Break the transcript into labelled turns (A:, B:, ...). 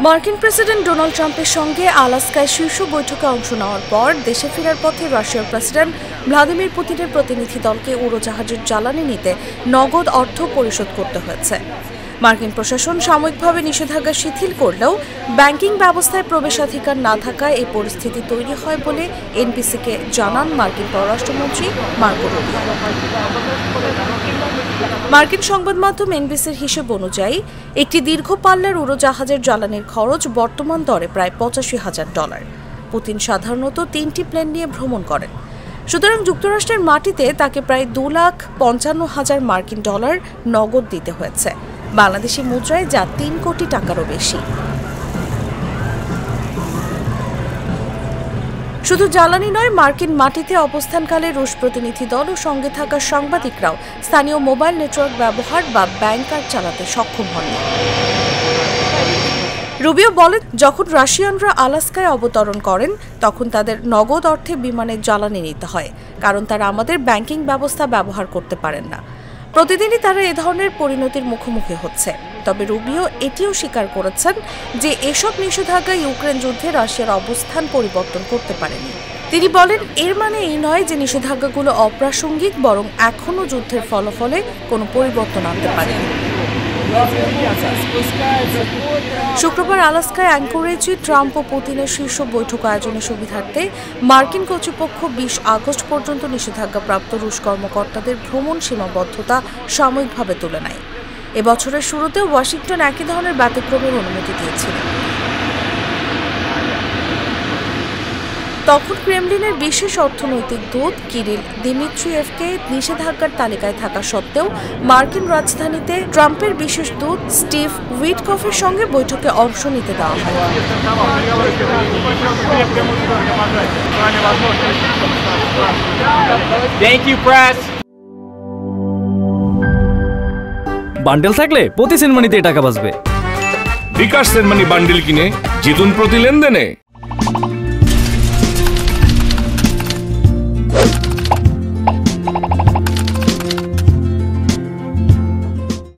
A: মার্কিন president Donald ট্রাম্পের সঙ্গে আলাস্কায় শীর্ষ বৈঠকে অংশ নেওয়ার পর দেশে ফেরার পথে রাশিয়ার প্রেসিডেন্ট ভ্লাদিমির পুতিনের প্রতিনিধি দলকে উড়োজাহাজের জ্বালানি নিতে নগদ অর্থ পরিশোধ করতে হয়েছে। মার্কিন প্রশাসন সাময়িকভাবে নিষেধাজ্ঞা শিথিল করলেও ব্যাংকিং ব্যবস্থায় প্রবেশাধিকার না থাকায় এই পরিস্থিতি তৈরি হয় বলে এনবিসিকে জানান মার্কিন পররাষ্ট্রমন্ত্রী মার্কো রুবিও। মার্কিন সংবাদ মাধ্যম এনবিসির হিসেব অনুযায়ী একটি দীর্ঘ পাল্লার উড়োজাহাজের জ্বালানির খরচ বর্তমান দরে প্রায় $85,000। পুতিন সাধারণত 3টি প্লেন নিয়ে ভ্রমণ করেন। সুতরাং যুক্তরাষ্ট্রের মাটিতে তাকে প্রায় $2,55,000 মার্কিন ডলার নগদ দিতে হয়েছে, বাংলাদেশি মুদ্রায় যা 3 কোটি টাকারও বেশি। শুধু জ্বালানি নয়, মার্কিন মাটিতে অবস্থানকালে রুশ প্রতিনিধি দল ও সঙ্গে থাকা সাংবাদিকরাও স্থানীয় মোবাইল নেটওয়ার্ক ব্যবহার বা ব্যাংক কার্ড চালাতে সক্ষম হননি। রুবিও বলেন, যখন রাশিয়ানরা আলাস্কায় অবতরণ করেন তখন তাদের নগদ অর্থে বিমানের জ্বালানি নিতে হয়, কারণ তারা আমাদের ব্যাংকিং ব্যবস্থা ব্যবহার করতে পারেন না। প্রতিদিনই তারা এ ধরনের পরিণতির মুখোমুখি হচ্ছে। তবে রুবিও এটিও স্বীকার করেছেন যে এসব নিষেধাজ্ঞা ইউক্রেন যুদ্ধে রাশিয়ার অবস্থান পরিবর্তন করতে পারেনি। তিনি বলেন, এর মানে এই নয় যে নিষেধাজ্ঞাগুলো অপ্রাসঙ্গিক, বরং এখনও যুদ্ধের ফলাফলে কোনো পরিবর্তন আনতে পারেনি। শুক্রবার আলাস্কায় অ্যাঙ্কোরেজে ট্রাম্প ও পুতিনের শীর্ষ বৈঠক আয়োজনের সুবিধার্থে মার্কিন কর্তৃপক্ষ 20 আগস্ট পর্যন্ত নিষেধাজ্ঞাপ্রাপ্ত রুশ কর্মকর্তাদের ভ্রমণ সীমাবদ্ধতা সাময়িকভাবে তুলে নেয়। এবছরের শুরুতে ওয়াশিংটন একই ধরনের ব্যতিক্রমের অনুমতি দিয়েছিল। তখন ক্রেমলিনের বিশেষ অর্থনৈতিক দূত কিরিল দিমিত্রিয়েভকে নিষেধাজ্ঞার তালিকায় থাকা সত্ত্বেও মার্কিন রাজধানীতে ট্রাম্পের বিশেষ দূত স্টিভ উইটকফের সঙ্গে বৈঠকে অংশ নিতে দেওয়া হয়।
B: বান্ডেল থাকলে প্রতি সেনমানিতে টাকা বাঁচবে।
C: বিকাশ সেনমানি বান্ডেল কিনে জিতুন প্রতি লেনদেনে।